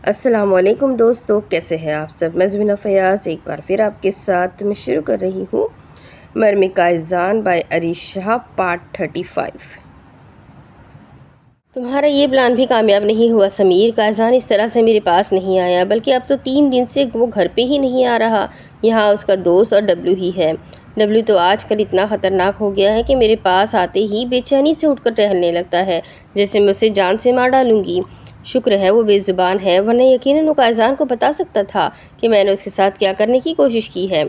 السلام علیکم دوستو، کیسے ہیں آپ سب؟ میں زمینہ فیاض ایک بار پھر آپ کے ساتھ میں شروع کر رہی ہوں مرم قائزان بائی عریشہ پارٹ 35۔ تمہارا یہ پلان بھی کامیاب نہیں ہوا سمیر۔ قائزان اس طرح سے میرے پاس نہیں آیا، بلکہ اب تو 3 دن سے وہ گھر پہ ہی نہیں آ رہا۔ یہاں اس کا دوست اور ڈبلو ہی ہے۔ ڈبلو تو آج کل اتنا خطرناک ہو گیا ہے کہ میرے پاس آتے ہی بے چینی سے اٹھ کر ٹہلنے لگتا ہے، جیسے میں اسے جان سے مار ڈالوں گی۔ شکر ہے وہ بے زبان ہے، ورنہ یقیناً وہ قائزان کو بتا سکتا تھا کہ میں نے اس کے ساتھ کیا کرنے کی کوشش کی ہے۔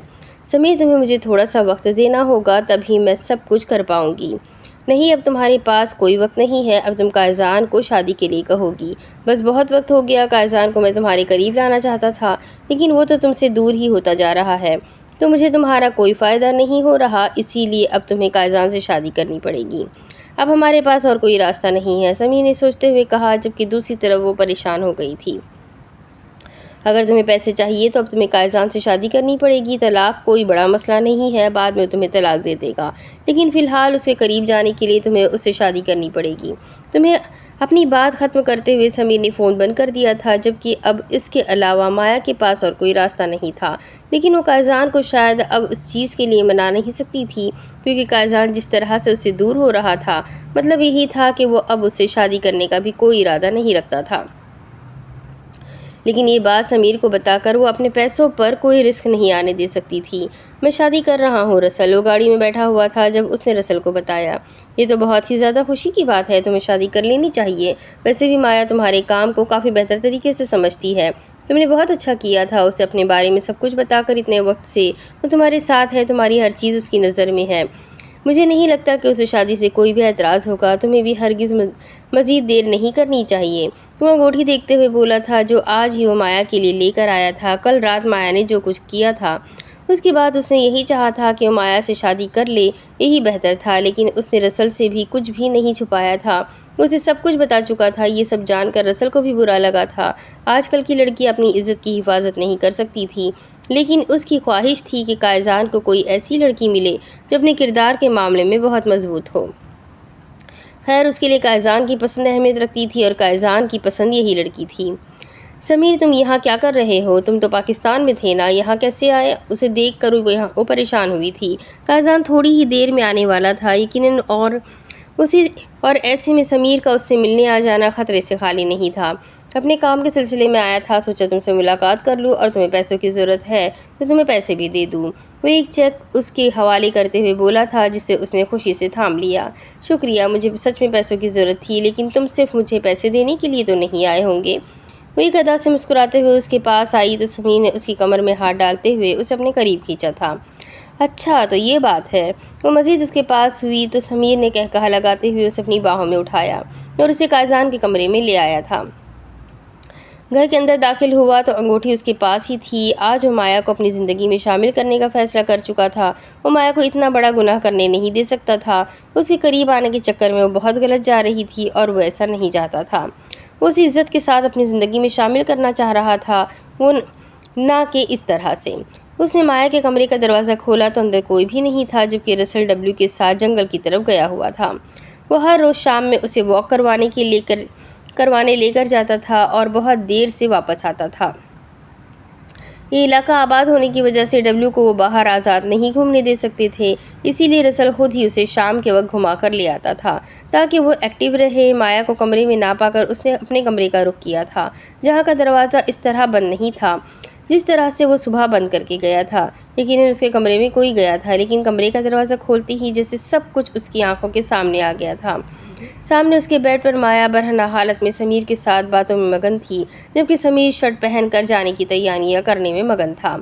سمیر، تمہیں مجھے تھوڑا سا وقت دینا ہوگا، تبھی میں سب کچھ کر پاؤں گی۔ نہیں، اب تمہارے پاس کوئی وقت نہیں ہے۔ اب تم قائزان کو شادی کے لیے کہو گی۔ بس بہت وقت ہو گیا۔ قائزان کو میں تمہارے قریب لانا چاہتا تھا، لیکن وہ تو تم سے دور ہی ہوتا جا رہا ہے، تو مجھے تمہارا کوئی فائدہ نہیں ہو رہا، اسی لیے اب تمہیں قائزان سے شادی کرنی پڑے گی۔ اب ہمارے پاس اور کوئی راستہ نہیں ہے، سمیر نے سوچتے ہوئے کہا، جبکہ دوسری طرف وہ پریشان ہو گئی تھی۔ اگر تمہیں پیسے چاہیے تو اب تمہیں قائزان سے شادی کرنی پڑے گی۔ طلاق کوئی بڑا مسئلہ نہیں ہے، بعد میں تمہیں طلاق دے دے گا، لیکن فی الحال اس کے قریب جانے کے لیے تمہیں اس سے شادی کرنی پڑے گی۔ تمہیں اپنی بات ختم کرتے ہوئے سمیر نے فون بند کر دیا تھا، جبکہ اب اس کے علاوہ مایا کے پاس اور کوئی راستہ نہیں تھا، لیکن وہ قائزان کو شاید اب اس چیز کے لیے منا نہیں سکتی تھی، کیونکہ قائزان جس طرح سے اس سے دور ہو رہا تھا، مطلب یہی تھا کہ وہ اب اس سے شادی کرنے کا بھی کوئی ارادہ نہیں رکھتا تھا۔ لیکن یہ بات سمیر کو بتا کر وہ اپنے پیسوں پر کوئی رسک نہیں آنے دے سکتی تھی۔ میں شادی کر رہا ہوں رسل، وہ گاڑی میں بیٹھا ہوا تھا جب اس نے رسل کو بتایا۔ یہ تو بہت ہی زیادہ خوشی کی بات ہے، تمہیں شادی کر لینی چاہیے۔ ویسے بھی مایا تمہارے کام کو کافی بہتر طریقے سے سمجھتی ہے، تم نے بہت اچھا کیا تھا اسے اپنے بارے میں سب کچھ بتا کر۔ اتنے وقت سے وہ تمہارے ساتھ ہے، تمہاری ہر چیز اس کی نظر میں ہے۔ مجھے نہیں لگتا کہ اسے شادی سے کوئی بھی اعتراض ہوگا، تمہیں بھی ہرگز مزید دیر نہیں کرنی چاہیے۔ وہ انگوٹھی دیکھتے ہوئے بولا تھا، جو آج ہی وہ مایا کے لیے لے کر آیا تھا۔ کل رات مایا نے جو کچھ کیا تھا، اس کے بعد اس نے یہی چاہا تھا کہ وہ مایا سے شادی کر لے، یہی بہتر تھا، لیکن اس نے رسل سے بھی کچھ بھی نہیں چھپایا تھا، وہ اسے سب کچھ بتا چکا تھا۔ یہ سب جان کر رسل کو بھی برا لگا تھا۔ آج کل کی لڑکی اپنی عزت کی حفاظت نہیں کر سکتی تھی، لیکن اس کی خواہش تھی کہ قائزان کو کوئی ایسی لڑکی ملے جو اپنے کردار کے معاملے میں بہت مضبوط ہو۔ خیر، اس کے لیے قائزان کی پسند اہمیت رکھتی تھی، اور قائزان کی پسند یہی لڑکی تھی۔ سمیر، تم یہاں کیا کر رہے ہو؟ تم تو پاکستان میں تھے نا، یہاں کیسے آئے؟ اسے دیکھ کر وہ پریشان ہوئی تھی۔ قائزان تھوڑی ہی دیر میں آنے والا تھا یقیناً، اور ایسے میں سمیر کا اس سے ملنے آ جانا خطرے سے خالی نہیں تھا۔ اپنے کام کے سلسلے میں آیا تھا، سوچا تم سے ملاقات کر لوں، اور تمہیں پیسوں کی ضرورت ہے تو تمہیں پیسے بھی دے دوں۔ وہ ایک چیک اس کے حوالے کرتے ہوئے بولا تھا، جسے اس نے خوشی سے تھام لیا۔ شکریہ، مجھے سچ میں پیسوں کی ضرورت تھی، لیکن تم صرف مجھے پیسے دینے کے لیے تو نہیں آئے ہوں گے۔ وہ ایک ادا سے مسکراتے ہوئے اس کے پاس آئی تو سمیر نے اس کی کمر میں ہاتھ ڈالتے ہوئے اسے اپنے قریب کھینچا تھا۔ اچھا تو یہ بات ہے۔ وہ مزید اس کے پاس ہوئی تو سمیر نے کہا لگاتے ہوئے اسے اپنی باہوں میں اٹھایا اور اسے قائزان کے کمرے میں لے آیا تھا۔ گھر کے اندر داخل ہوا تو انگوٹھی اس کے پاس ہی تھی۔ آج وہ مایا کو اپنی زندگی میں شامل کرنے کا فیصلہ کر چکا تھا۔ وہ مایا کو اتنا بڑا گناہ کرنے نہیں دے سکتا تھا۔ اس کے قریب آنے کے چکر میں وہ بہت غلط جا رہی تھی، اور وہ ایسا نہیں چاہتا تھا۔ وہ اسے عزت کے ساتھ اپنی زندگی میں شامل کرنا چاہ رہا تھا، وہ نہ کہ اس طرح سے۔ اس نے مایا کے کمرے کا دروازہ کھولا تو اندر کوئی بھی نہیں تھا، جبکہ رسل ڈبلو کے ساتھ جنگل کی طرف گیا ہوا تھا۔ وہ ہر روز شام میں اسے واک کروانے لے کر جاتا تھا اور بہت دیر سے واپس آتا تھا۔ یہ علاقہ آباد ہونے کی وجہ سے ڈبلو کو وہ باہر آزاد نہیں گھومنے دے سکتے تھے، اسی لیے رسل خود ہی اسے شام کے وقت گھما کر لے آتا تھا تاکہ وہ ایکٹیو رہے۔ مایا کو کمرے میں نہ پا کر اس نے اپنے کمرے کا رخ کیا تھا، جہاں کا دروازہ اس طرح بند نہیں تھا جس طرح سے وہ صبح بند کر کے گیا تھا۔ یقیناً اس کے کمرے میں کوئی گیا تھا، لیکن کمرے کا دروازہ کھولتے ہی جیسے سب کچھ اس کی آنکھوں کے سامنے آ گیا تھا۔ سامنے اس کے بیڈ پر مایا برہنہ حالت میں سمیر کے ساتھ باتوں میں مگن تھی، جبکہ سمیر شرٹ پہن کر جانے کی تیاریاں کرنے میں مگن تھا۔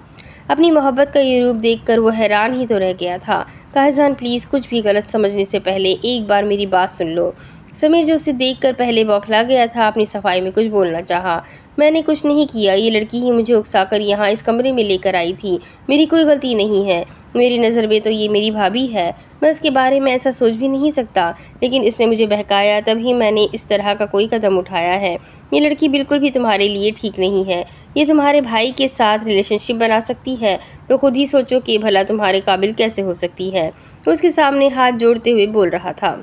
اپنی محبت کا یہ روپ دیکھ کر وہ حیران ہی تو رہ گیا تھا۔ قائزان پلیز، کچھ بھی غلط سمجھنے سے پہلے ایک بار میری بات سن لو۔ سمیر، جو اسے دیکھ کر پہلے بوکھلا گیا تھا، اپنی صفائی میں کچھ بولنا چاہا۔ میں نے کچھ نہیں کیا، یہ لڑکی ہی مجھے اکسا کر یہاں اس کمرے میں لے کر آئی تھی، میری کوئی غلطی نہیں ہے۔ میری نظر میں تو یہ میری بھابھی ہے، میں اس کے بارے میں ایسا سوچ بھی نہیں سکتا، لیکن اس نے مجھے بہکایا، تبھی میں نے اس طرح کا کوئی قدم اٹھایا ہے۔ یہ لڑکی بالکل بھی تمہارے لیے ٹھیک نہیں ہے، یہ تمہارے بھائی کے ساتھ ریلیشن شپ بنا سکتی ہے تو خود ہی سوچو کہ بھلا تمہارے قابل کیسے ہو سکتی ہے۔ وہ اس کے سامنے ہاتھ جوڑتے ہوئے بول رہا تھا۔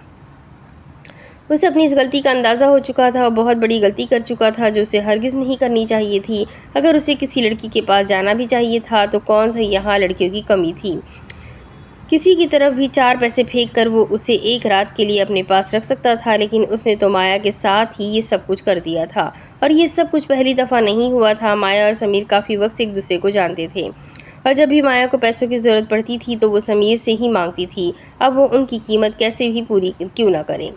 اسے اپنی اس غلطی کا اندازہ ہو چکا تھا اور بہت بڑی غلطی کر چکا تھا جو اسے ہرگز نہیں کرنی چاہیے تھی۔ اگر اسے کسی لڑکی کے پاس جانا بھی چاہیے تھا تو کون سا یہاں لڑکیوں کی کمی تھی؟ کسی کی طرف بھی 4 پیسے پھینک کر وہ اسے ایک رات کے لیے اپنے پاس رکھ سکتا تھا، لیکن اس نے تو مایا کے ساتھ ہی یہ سب کچھ کر دیا تھا۔ اور یہ سب کچھ پہلی دفعہ نہیں ہوا تھا۔ مایا اور سمیر کافی وقت سے ایک دوسرے کو جانتے تھے اور جب بھی مایا کو پیسوں کی ضرورت پڑتی تھی تو وہ سمیر سے ہی مانگتی تھی۔ اب وہ ان کی قیمت کیسے بھی پوری کیوں نہ کرے۔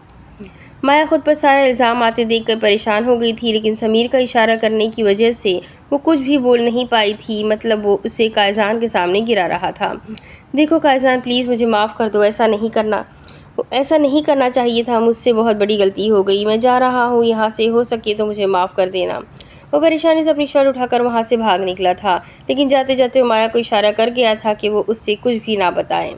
مایا خود پر سارے الزام آتے دیکھ کر پریشان ہو گئی تھی، لیکن سمیر کا اشارہ کرنے کی وجہ سے وہ کچھ بھی بول نہیں پائی تھی۔ مطلب وہ اسے قائزان کے سامنے گرا رہا تھا۔ دیکھو قائزان، پلیز مجھے معاف کر دو، ایسا نہیں کرنا چاہیے تھا، مجھ سے بہت بڑی غلطی ہو گئی، میں جا رہا ہوں یہاں سے، ہو سکے تو مجھے معاف کر دینا۔ وہ پریشانی سے اپنی شرٹ اٹھا کر وہاں سے بھاگ نکلا تھا، لیکن جاتے جاتے وہ مایا کو اشارہ کر گیا تھا کہ وہ اس سے کچھ بھی نہ بتائے۔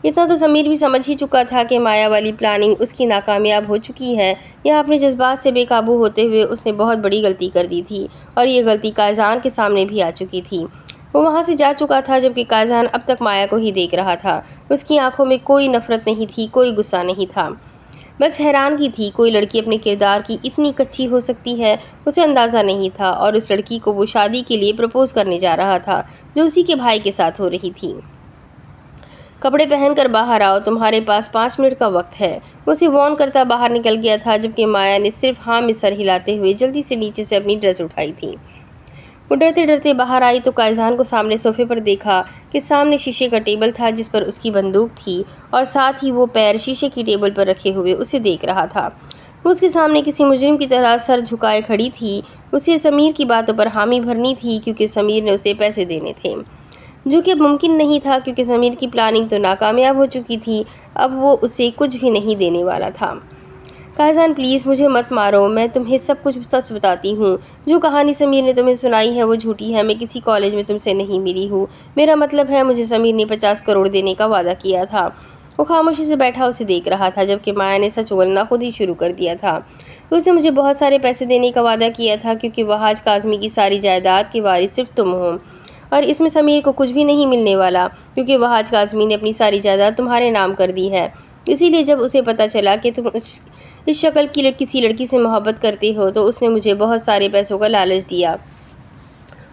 اتنا تو سمیر بھی سمجھ ہی چکا تھا کہ مایا والی پلاننگ اس کی ناکامیاب ہو چکی ہے۔ یہاں اپنے جذبات سے بے قابو ہوتے ہوئے اس نے بہت بڑی غلطی کر دی تھی اور یہ غلطی قائزان کے سامنے بھی آ چکی تھی۔ وہ وہاں سے جا چکا تھا جبکہ قائزان اب تک مایا کو ہی دیکھ رہا تھا۔ اس کی آنکھوں میں کوئی نفرت نہیں تھی، کوئی غصہ نہیں تھا، بس حیرانگی تھی۔ کوئی لڑکی اپنے کردار کی اتنی کچی ہو سکتی ہے، اسے اندازہ نہیں تھا، اور اس لڑکی کو وہ شادی کے لیے پرپوز کرنے جا رہا تھا جو اسی کے بھائی کے ساتھ ہو رہی تھی۔ کپڑے پہن کر باہر آؤ، تمہارے پاس 5 منٹ کا وقت ہے۔ وہ اسے وارن کرتا باہر نکل گیا تھا جبکہ مایا نے صرف ہاں میں سر ہلاتے ہوئے جلدی سے نیچے سے اپنی ڈریس اٹھائی تھی۔ وہ ڈرتے ڈرتے باہر آئی تو قائزان کو سامنے صوفے پر دیکھا کہ سامنے شیشے کا ٹیبل تھا جس پر اس کی بندوق تھی اور ساتھ ہی وہ پیر شیشے کی ٹیبل پر رکھے ہوئے اسے دیکھ رہا تھا۔ وہ اس کے سامنے کسی مجرم کی طرح سر جھکائے کھڑی تھی۔ اسے سمیر کی باتوں پر حامی بھرنی تھی کیونکہ سمیر نے اسے پیسے دینے تھے، جو کہ اب ممکن نہیں تھا کیونکہ سمیر کی پلاننگ تو ناکامیاب ہو چکی تھی۔ اب وہ اسے کچھ بھی نہیں دینے والا تھا۔ قائزان پلیز مجھے مت مارو، میں تمہیں سب کچھ سچ بتاتی ہوں۔ جو کہانی سمیر نے تمہیں سنائی ہے وہ جھوٹی ہے، میں کسی کالج میں تم سے نہیں ملی ہوں۔ میرا مطلب ہے مجھے سمیر نے 50 کروڑ دینے کا وعدہ کیا تھا۔ وہ خاموشی سے بیٹھا اسے دیکھ رہا تھا جبکہ مایا نے سچ بولنا خود ہی شروع کر دیا تھا۔ اس نے مجھے بہت سارے پیسے دینے کا وعدہ کیا تھا کیونکہ وہاج کاظمی کی ساری جائیداد کے وارث صرف تم ہو، اور اس میں سمیر کو کچھ بھی نہیں ملنے والا کیونکہ وہاج کاظمی نے اپنی ساری جائیداد تمہارے نام کر دی ہے۔ اسی لیے جب اسے پتہ چلا کہ تم اس شکل کی کسی لڑکی سے محبت کرتے ہو تو اس نے مجھے بہت سارے پیسوں کا لالچ دیا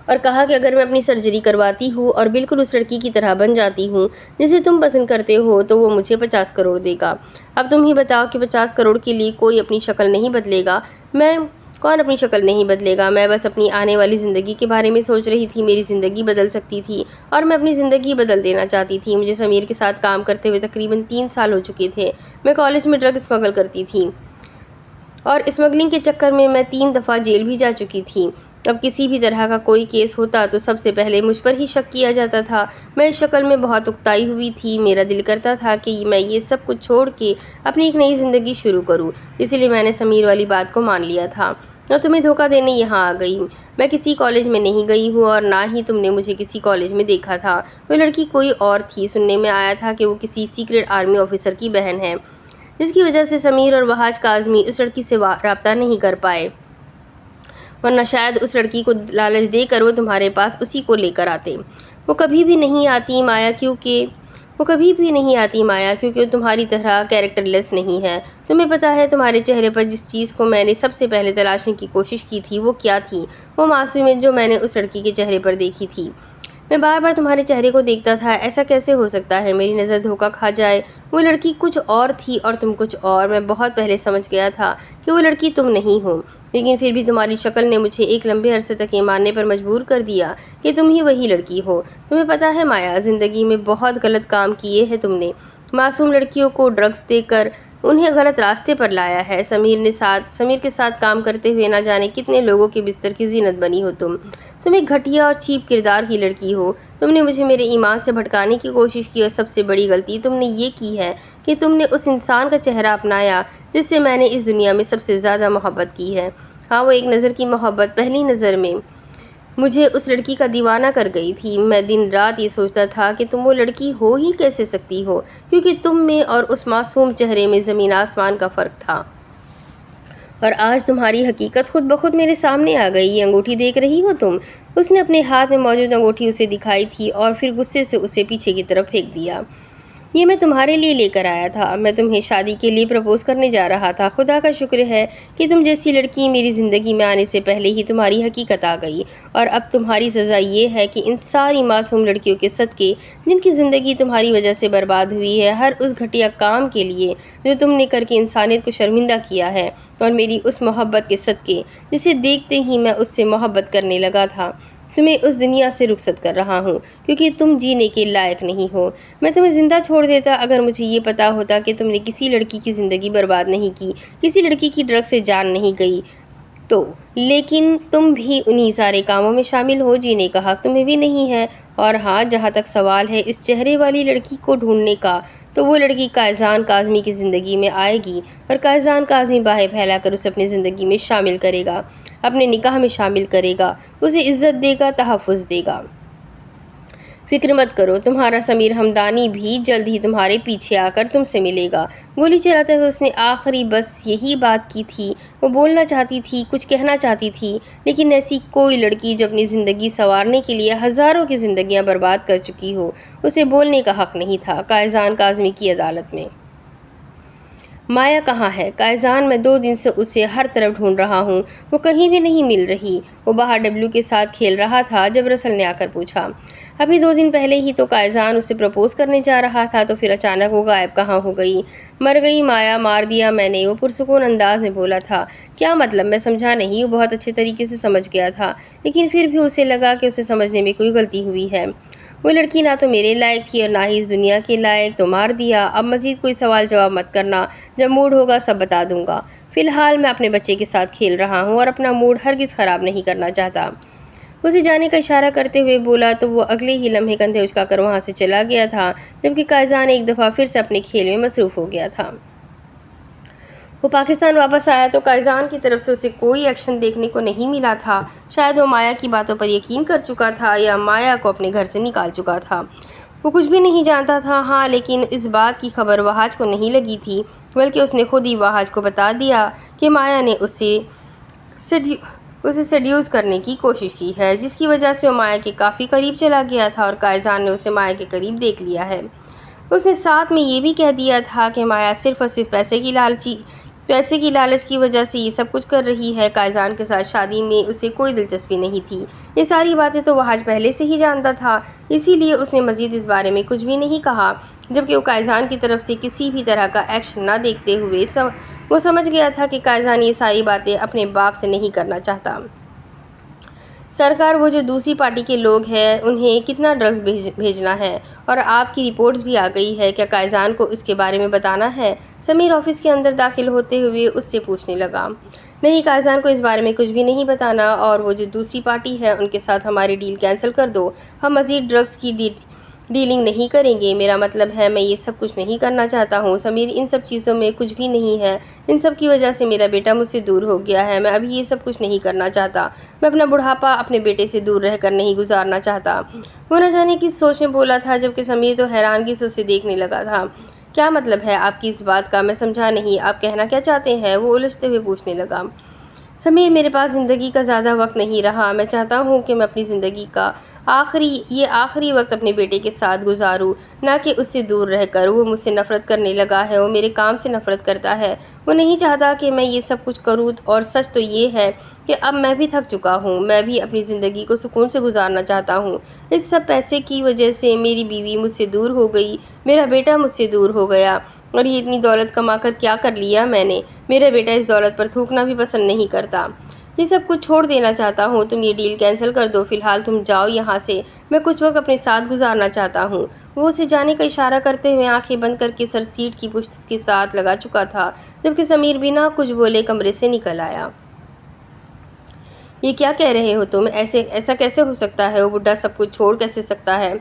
اور کہا کہ اگر میں اپنی سرجری کرواتی ہوں اور بالکل اس لڑکی کی طرح بن جاتی ہوں جسے تم پسند کرتے ہو تو وہ مجھے 50 کروڑ دے گا۔ اب تم ہی بتاؤ کہ 50 کروڑ کے لیے کوئی اپنی شکل نہیں بدلے گا؟ کون اپنی شکل نہیں بدلے گا؟ میں بس اپنی آنے والی زندگی کے بارے میں سوچ رہی تھی۔ میری زندگی بدل سکتی تھی اور میں اپنی زندگی بدل دینا چاہتی تھی۔ مجھے سمیر کے ساتھ کام کرتے ہوئے تقریباً 3 سال ہو چکے تھے۔ میں کالج میں ڈرگ اسمگل کرتی تھی اور اسمگلنگ کے چکر میں 3 دفعہ جیل بھی جا چکی تھی۔ اب کسی بھی طرح کا کوئی کیس ہوتا تو سب سے پہلے مجھ پر ہی شک کیا جاتا تھا۔ میں اس شکل میں بہت اکتائی ہوئی تھی۔ میرا دل کرتا تھا کہ میں یہ سب کچھ چھوڑ کے اپنی ایک نئی زندگی شروع کروں، اسی لیے میں نے سمیر والی بات کو مان لیا تھا اور تمہیں دھوکہ دینے یہاں آ گئی۔ میں کسی کالج میں نہیں گئی ہوں اور نہ ہی تم نے مجھے کسی کالج میں دیکھا تھا۔ وہ لڑکی کوئی اور تھی۔ سننے میں آیا تھا کہ وہ کسی سیکرٹ آرمی آفیسر کی بہن ہے، جس کی وجہ سے سمیر اور وہاج کاظمی اس لڑکی سے رابطہ نہیں کر پائے، ورنہ شاید اس لڑکی کو لالچ دے کر وہ تمہارے پاس اسی کو لے کر آتے۔ وہ کبھی بھی نہیں آتی مایا کیونکہ وہ تمہاری طرح کیریکٹر لیس نہیں ہے۔ تمہیں پتہ ہے تمہارے چہرے پر جس چیز کو میں نے سب سے پہلے تلاشنے کی کوشش کی تھی وہ کیا تھی؟ وہ معصومیت جو میں نے اس لڑکی کے چہرے پر دیکھی تھی۔ میں بار بار تمہارے چہرے کو دیکھتا تھا۔ ایسا کیسے ہو سکتا ہے میری نظر دھوکہ کھا جائے؟ وہ لڑکی کچھ اور تھی اور تم کچھ اور۔ میں بہت پہلے سمجھ گیا تھا کہ وہ لڑکی تم نہیں ہو، لیکن پھر بھی تمہاری شکل نے مجھے ایک لمبے عرصے تک یہ ماننے پر مجبور کر دیا کہ تم ہی وہی لڑکی ہو۔ تمہیں پتہ ہے مایا، زندگی میں بہت غلط کام کیے ہیں تم نے۔ معصوم لڑکیوں کو ڈرگس دے کر انہیں غلط راستے پر لایا ہے۔ سمیر کے ساتھ کام کرتے ہوئے نہ جانے کتنے لوگوں کے بستر کی زینت بنی ہو تم ایک گھٹیا اور چیپ کردار کی لڑکی ہو۔ تم نے مجھے میرے ایمان سے بھٹکانے کی کوشش کی اور سب سے بڑی غلطی تم نے یہ کی ہے کہ تم نے اس انسان کا چہرہ اپنایا جس سے میں نے اس دنیا میں سب سے زیادہ محبت کی ہے۔ ہاں، وہ ایک نظر کی محبت پہلی نظر میں مجھے اس لڑکی کا دیوانہ کر گئی تھی۔ میں دن رات یہ سوچتا تھا کہ تم وہ لڑکی ہو ہی کیسے سکتی ہو، کیونکہ تم میں اور اس معصوم چہرے میں زمین آسمان کا فرق تھا۔ اور آج تمہاری حقیقت خود بخود میرے سامنے آ گئی۔ یہ انگوٹھی دیکھ رہی ہو تم؟ اس نے اپنے ہاتھ میں موجود انگوٹھی اسے دکھائی تھی اور پھر غصے سے اسے پیچھے کی طرف پھینک دیا۔ یہ میں تمہارے لیے لے کر آیا تھا، میں تمہیں شادی کے لیے پرپوز کرنے جا رہا تھا۔ خدا کا شکر ہے کہ تم جیسی لڑکی میری زندگی میں آنے سے پہلے ہی تمہاری حقیقت آ گئی، اور اب تمہاری سزا یہ ہے کہ ان ساری معصوم لڑکیوں کے صدقے جن کی زندگی تمہاری وجہ سے برباد ہوئی ہے، ہر اس گھٹیا کام کے لیے جو تم نے کر کے انسانیت کو شرمندہ کیا ہے، اور میری اس محبت کے صدقے جسے دیکھتے ہی میں اس سے محبت کرنے لگا تھا، تمہیں اس دنیا سے رخصت کر رہا ہوں کیونکہ تم جینے کے لائق نہیں ہو۔ میں تمہیں زندہ چھوڑ دیتا اگر مجھے یہ پتا ہوتا کہ تم نے کسی لڑکی کی زندگی برباد نہیں کی، کسی لڑکی کی ڈرگ سے جان نہیں گئی تو، لیکن تم بھی انہی سارے کاموں میں شامل ہو، جینے کا حق تمہیں بھی نہیں ہے۔ اور ہاں، جہاں تک سوال ہے اس چہرے والی لڑکی کو ڈھونڈنے کا، تو وہ لڑکی قائزان کاظمی کی زندگی میں آئے گی، اور قائزان کاظمی باہیں پھیلا کر اسے اپنی زندگی میں شامل کرے گا، اپنے نکاح میں شامل کرے گا، اسے عزت دے گا، تحفظ دے گا۔ فکر مت کرو، تمہارا سمیر ہمدانی بھی جلد ہی تمہارے پیچھے آ کر تم سے ملے گا۔ گولی چلاتے ہوئے اس نے آخری بس یہی بات کی تھی۔ وہ بولنا چاہتی تھی، کچھ کہنا چاہتی تھی، لیکن ایسی کوئی لڑکی جو اپنی زندگی سنوارنے کے لیے ہزاروں کی زندگیاں برباد کر چکی ہو، اسے بولنے کا حق نہیں تھا۔ قائزان کاظمی کی عدالت میں۔ مایا کہاں ہے؟ قائزان، میں 2 دن سے اسے ہر طرف ڈھونڈ رہا ہوں، وہ کہیں بھی نہیں مل رہی۔ وہ باہر ڈبلیو کے ساتھ کھیل رہا تھا جب رسل نے آ کر پوچھا۔ ابھی 2 دن پہلے ہی تو قائزان اسے پرپوز کرنے جا رہا تھا، تو پھر اچانک وہ غائب کہاں ہو گئی؟ مر گئی مایا، مار دیا میں نے، وہ پرسکون انداز میں بولا تھا۔ کیا مطلب؟ میں سمجھا نہیں۔ وہ بہت اچھے طریقے سے سمجھ گیا تھا، لیکن پھر بھی اسے لگا کہ اسے سمجھنے میں کوئی غلطی ہوئی ہے۔ وہ لڑکی نہ تو میرے لائق تھی اور نہ ہی اس دنیا کے لائق، تو مار دیا۔ اب مزید کوئی سوال جواب مت کرنا، جب موڈ ہوگا سب بتا دوں گا۔ فی الحال میں اپنے بچے کے ساتھ کھیل رہا ہوں اور اپنا موڈ ہرگز خراب نہیں کرنا چاہتا۔ اسے جانے کا اشارہ کرتے ہوئے بولا تو وہ اگلے ہی لمحے کندھے اچکا کر وہاں سے چلا گیا تھا، جبکہ قائزان ایک دفعہ پھر سے اپنے کھیل میں مصروف ہو گیا تھا۔ وہ پاکستان واپس آیا تو قائزان کی طرف سے اسے کوئی ایکشن دیکھنے کو نہیں ملا تھا۔ شاید وہ مایا کی باتوں پر یقین کر چکا تھا یا مایا کو اپنے گھر سے نکال چکا تھا، وہ کچھ بھی نہیں جانتا تھا۔ ہاں، لیکن اس بات کی خبر وہاج کو نہیں لگی تھی، بلکہ اس نے خود ہی وہاج کو بتا دیا کہ مایا نے اسے سیڈیوس کرنے کی کوشش کی ہے، جس کی وجہ سے وہ مایا کے کافی قریب چلا گیا تھا، اور قائزان نے اسے مایا کے قریب دیکھ لیا ہے۔ اس نے ساتھ میں یہ بھی کہہ دیا تھا کہ مایا صرف اور صرف پیسے کی لالچ کی وجہ سے یہ سب کچھ کر رہی ہے۔ قائزان کے ساتھ شادی میں اسے کوئی دلچسپی نہیں تھی۔ یہ ساری باتیں تو وہاج پہلے سے ہی جانتا تھا، اسی لیے اس نے مزید اس بارے میں کچھ بھی نہیں کہا، جبکہ وہ قائزان کی طرف سے کسی بھی طرح کا ایکشن نہ دیکھتے ہوئے وہ سمجھ گیا تھا کہ قائزان یہ ساری باتیں اپنے باپ سے نہیں کرنا چاہتا۔ سرکار، وہ جو دوسری پارٹی کے لوگ ہیں انہیں کتنا ڈرگز بھیجنا ہے، اور آپ کی رپورٹس بھی آ گئی ہے، کیا قائزان کو اس کے بارے میں بتانا ہے؟ سمیر آفس کے اندر داخل ہوتے ہوئے اس سے پوچھنے لگا۔ نہیں، قائزان کو اس بارے میں کچھ بھی نہیں بتانا، اور وہ جو دوسری پارٹی ہے ان کے ساتھ ہماری ڈیل کینسل کر دو، ہم مزید ڈرگز کی ڈیلنگ نہیں کریں گے۔ میرا مطلب ہے میں یہ سب کچھ نہیں کرنا چاہتا ہوں سمیر، ان سب چیزوں میں کچھ بھی نہیں ہے، ان سب کی وجہ سے میرا بیٹا مجھ سے دور ہو گیا ہے، میں ابھی یہ سب کچھ نہیں کرنا چاہتا، میں اپنا بڑھاپا اپنے بیٹے سے دور رہ کر نہیں گزارنا چاہتا۔ وہ نہ جانے کس سوچ میں بولا تھا، جبکہ سمیر تو حیرانگی سے اسے دیکھنے لگا تھا۔ کیا مطلب ہے آپ کی اس بات کا؟ میں سمجھا نہیں، آپ کہنا کیا چاہتے ہیں؟ وہ الجھتے ہوئے پوچھنے لگا۔ سمیر، میرے پاس زندگی کا زیادہ وقت نہیں رہا، میں چاہتا ہوں کہ میں اپنی زندگی کا آخری وقت اپنے بیٹے کے ساتھ گزاروں، نہ کہ اس سے دور رہ کر۔ وہ مجھ سے نفرت کرنے لگا ہے، وہ میرے کام سے نفرت کرتا ہے، وہ نہیں چاہتا کہ میں یہ سب کچھ کروں، اور سچ تو یہ ہے کہ اب میں بھی تھک چکا ہوں، میں بھی اپنی زندگی کو سکون سے گزارنا چاہتا ہوں۔ اس سب پیسے کی وجہ سے میری بیوی مجھ سے دور ہو گئی، میرا بیٹا مجھ سے دور ہو گیا، اور یہ اتنی دولت کما کر کیا کر لیا میں نے؟ میرا بیٹا اس دولت پر تھوکنا بھی پسند نہیں کرتا۔ یہ سب کچھ چھوڑ دینا چاہتا ہوں، تم یہ ڈیل کینسل کر دو، فی الحال تم جاؤ یہاں سے، میں کچھ وقت اپنے ساتھ گزارنا چاہتا ہوں۔ وہ اسے جانے کا اشارہ کرتے ہوئے آنکھیں بند کر کے سر سیٹ کی پشت کے ساتھ لگا چکا تھا، جبکہ سمیر بنا کچھ بولے کمرے سے نکل آیا۔ یہ کیا کہہ رہے ہو تم؟ ایسا کیسے ہو سکتا ہے؟ وہ بڈھا سب کچھ چھوڑ کیسے سکتا ہے؟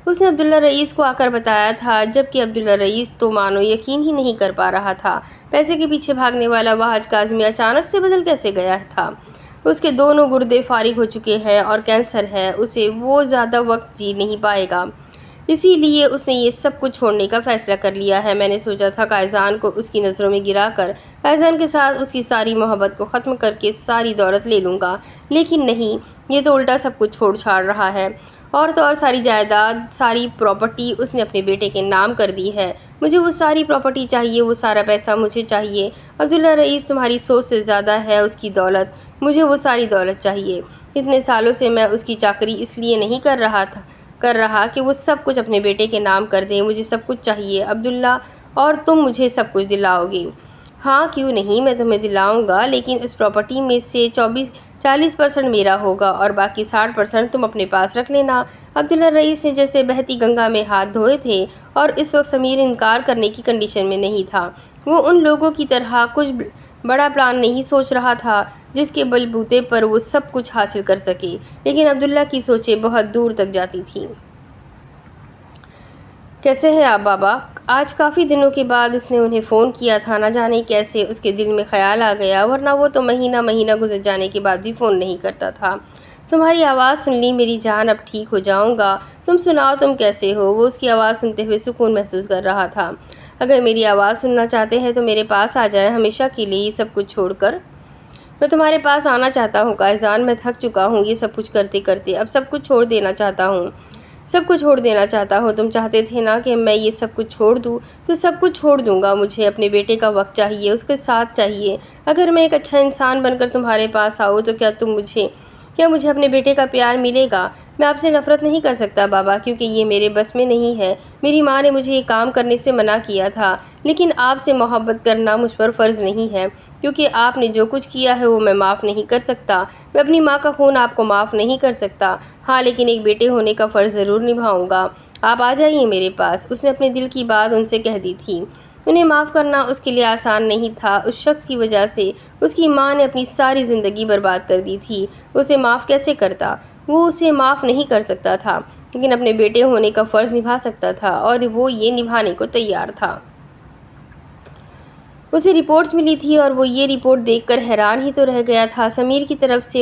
اس نے عبداللہ رئیس کو آ کر بتایا تھا، جبکہ عبداللہ رئیس تو مانو یقین ہی نہیں کر پا رہا تھا۔ پیسے کے پیچھے بھاگنے والا وہاج کاظمی اچانک سے بدل کیسے گیا تھا؟ اس کے دونوں گردے فارغ ہو چکے ہیں اور کینسر ہے، اسے وہ زیادہ وقت جی نہیں پائے گا۔ اسی لیے اس نے یہ سب کچھ چھوڑنے کا فیصلہ کر لیا ہے۔ میں نے سوچا تھا قائزان کو اس کی نظروں میں گرا کر قائزان کے ساتھ اس کی ساری محبت کو ختم کر کے ساری دولت لے لوں گا، لیکن نہیں، یہ تو الٹا سب کچھ چھوڑ چھاڑ رہا ہے۔ اور تو اور ساری جائیداد، ساری پراپرٹی اس نے اپنے بیٹے کے نام کر دی ہے۔ مجھے وہ ساری پراپرٹی چاہیے، وہ سارا پیسہ مجھے چاہیے۔ عبداللہ رئیس تمہاری سوچ سے زیادہ ہے اس کی دولت، مجھے وہ ساری دولت چاہیے۔ اتنے سالوں سے میں اس کی چاکری اس لیے نہیں کر رہا کہ وہ سب کچھ اپنے بیٹے کے نام کر دے۔ مجھے سب کچھ چاہیے عبداللہ، اور تم مجھے سب کچھ دلاؤ گے۔ ہاں کیوں نہیں، میں تمہیں دلاؤں گا، لیکن اس پراپرٹی میں سے 40% میرا ہوگا اور باقی 60% تم اپنے پاس رکھ لینا۔ عبداللہ رئیس نے جیسے بہتی گنگا میں ہاتھ دھوئے تھے، اور اس وقت سمیر انکار کرنے کی کنڈیشن میں نہیں تھا۔ وہ ان لوگوں کی طرح کچھ بڑا پلان نہیں سوچ رہا تھا جس کے بل بوتے پر وہ سب کچھ حاصل کر سکے، لیکن عبداللہ کی سوچیں بہت دور تک جاتی تھیں۔ کیسے ہیں آپ بابا؟ آج کافی دنوں کے بعد اس نے انہیں فون کیا تھا۔ نہ جانے کیسے اس کے دل میں خیال آ گیا، ورنہ وہ تو مہینہ گزر جانے کے بعد بھی فون نہیں کرتا تھا۔ تمہاری آواز سن لی میری جان، اب ٹھیک ہو جاؤں گا۔ تم سناؤ، تم کیسے ہو؟ وہ اس کی آواز سنتے ہوئے سکون محسوس کر رہا تھا۔ اگر میری آواز سننا چاہتے ہیں تو میرے پاس آ جائیں، ہمیشہ کے لیے یہ سب کچھ چھوڑ کر۔ میں تمہارے پاس آنا چاہتا ہوں قائزان، میں تھک چکا ہوں یہ سب کچھ کرتے کرتے، اب سب کچھ چھوڑ دینا چاہتا ہوں۔ سب کچھ چھوڑ دینا چاہتا ہوں؟ تم چاہتے تھے نا کہ میں یہ سب کچھ چھوڑ دوں، تو سب کچھ چھوڑ دوں گا۔ مجھے اپنے بیٹے کا وقت چاہیے، اس کے ساتھ چاہیے۔ اگر میں ایک اچھا انسان بن کر تمہارے پاس آؤں تو کیا مجھے اپنے بیٹے کا پیار ملے گا؟ میں آپ سے نفرت نہیں کر سکتا بابا، کیونکہ یہ میرے بس میں نہیں ہے۔ میری ماں نے مجھے یہ کام کرنے سے منع کیا تھا، لیکن آپ سے محبت کرنا مجھ پر فرض نہیں ہے، کیونکہ آپ نے جو کچھ کیا ہے وہ میں معاف نہیں کر سکتا۔ میں اپنی ماں کا خون آپ کو معاف نہیں کر سکتا، ہاں لیکن ایک بیٹے ہونے کا فرض ضرور نبھاؤں گا۔ آپ آ جائیے میرے پاس۔ اس نے اپنے دل کی بات ان سے کہہ دی تھی۔ انہیں معاف کرنا اس کے لیے آسان نہیں تھا۔ اس شخص کی وجہ سے اس کی ماں نے اپنی ساری زندگی برباد کر دی تھی۔ اسے معاف کیسے کرتا؟ وہ اسے معاف نہیں کر سکتا تھا، لیکن اپنے بیٹے ہونے کا فرض نبھا سکتا تھا، اور وہ یہ نبھانے کو تیار تھا۔ اسے رپورٹس ملی تھی اور وہ یہ رپورٹ دیکھ کر حیران ہی تو رہ گیا تھا۔ سمیر کی طرف سے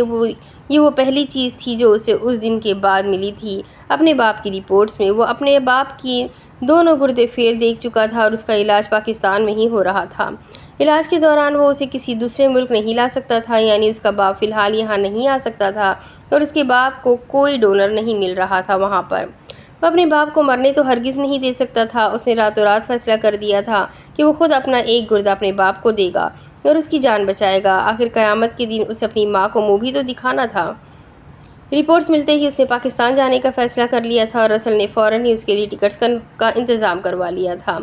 یہ وہ پہلی چیز تھی جو اسے اس دن کے بعد ملی تھی۔ اپنے باپ کی رپورٹس میں وہ اپنے باپ کی دونوں گردے فیل دیکھ چکا تھا، اور اس کا علاج پاکستان میں ہی ہو رہا تھا۔ علاج کے دوران وہ اسے کسی دوسرے ملک نہیں لا سکتا تھا، یعنی اس کا باپ فی الحال یہاں نہیں آ سکتا تھا، اور اس کے باپ کو کوئی ڈونر نہیں مل رہا تھا وہاں پر۔ وہ اپنے باپ کو مرنے تو ہرگز نہیں دے سکتا تھا۔ اس نے راتوں رات فیصلہ کر دیا تھا کہ وہ خود اپنا ایک گردہ اپنے باپ کو دے گا اور اس کی جان بچائے گا۔ آخر قیامت کے دن اسے اپنی ماں کو منہ بھی تو دکھانا تھا۔ رپورٹس ملتے ہی اس نے پاکستان جانے کا فیصلہ کر لیا تھا، اور رسل نے فوراً ہی اس کے لیے ٹکٹس کا انتظام کروا لیا تھا۔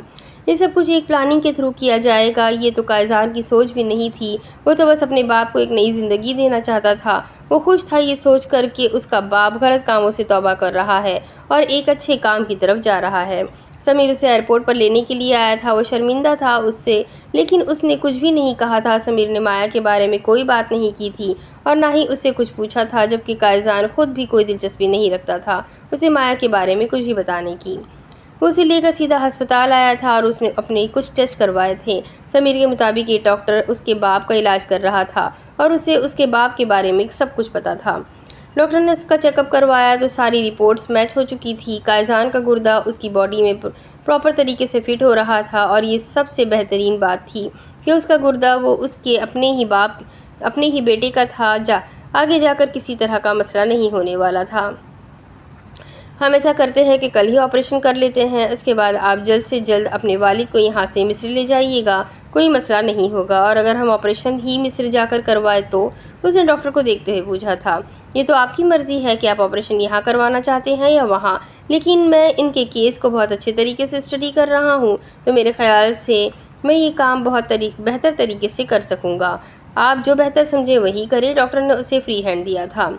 یہ سب کچھ ایک پلاننگ کے تھرو کیا جائے گا، یہ تو قائزان کی سوچ بھی نہیں تھی۔ وہ تو بس اپنے باپ کو ایک نئی زندگی دینا چاہتا تھا۔ وہ خوش تھا یہ سوچ کر کہ اس کا باپ غلط کاموں سے توبہ کر رہا ہے اور ایک اچھے کام کی طرف جا رہا ہے۔ سمیر اسے ایئرپورٹ پر لینے کے لیے آیا تھا۔ وہ شرمندہ تھا اس سے، لیکن اس نے کچھ بھی نہیں کہا تھا۔ سمیر نے مایا کے بارے میں کوئی بات نہیں کی تھی اور نہ ہی اس سے کچھ پوچھا تھا، جبکہ قائزان خود بھی کوئی دلچسپی نہیں رکھتا تھا اسے مایا کے بارے میں کچھ بھی بتانے کی۔ وہ اسے لے کر سیدھا ہسپتال آیا تھا اور اس نے اپنے کچھ ٹیسٹ کروائے تھے۔ سمیر کے مطابق یہ ڈاکٹر اس کے باپ کا علاج کر رہا تھا اور اسے اس کے باپ کے بارے میں سب کچھ پتا تھا۔ ڈاکٹر نے اس کا چیک اپ کروایا تو ساری رپورٹس میچ ہو چکی تھی۔ قائزان کا گردہ اس کی باڈی میں پراپر طریقے سے فٹ ہو رہا تھا، اور یہ سب سے بہترین بات تھی کہ اس کا گردہ وہ اس کے اپنے ہی بیٹے کا تھا۔ آگے جا کر کسی طرح کا مسئلہ نہیں ہونے والا تھا۔ ہم ایسا کرتے ہیں کہ کل ہی آپریشن کر لیتے ہیں، اس کے بعد آپ جلد سے جلد اپنے والد کو یہاں سے مصر لے جائیے گا، کوئی مسئلہ نہیں ہوگا۔ اور اگر ہم آپریشن ہی مصر جا کر کروائے تو؟ اس نے ڈاکٹر کو دیکھتے ہوئے پوچھا تھا۔ یہ تو آپ کی مرضی ہے کہ آپ آپریشن یہاں کروانا چاہتے ہیں یا وہاں، لیکن میں ان کے کیس کو بہت اچھے طریقے سے اسٹڈی کر رہا ہوں، تو میرے خیال سے میں یہ کام بہت بہتر طریقے سے کر سکوں گا۔ آپ جو بہتر سمجھیں وہی کریں۔ ڈاکٹر نے اسے فری ہینڈ دیا تھا۔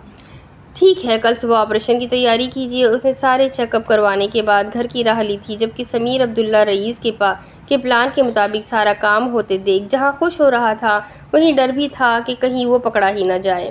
ٹھیک ہے، کل صبح آپریشن کی تیاری کیجیے۔ اس نے سارے چیک اپ کروانے کے بعد گھر کی راہ لی تھی، جبکہ سمیر عبداللہ رئیس کے پلان کے مطابق سارا کام ہوتے دیکھ جہاں خوش ہو رہا تھا، وہیں ڈر بھی تھا کہ کہیں وہ پکڑا ہی نہ جائے۔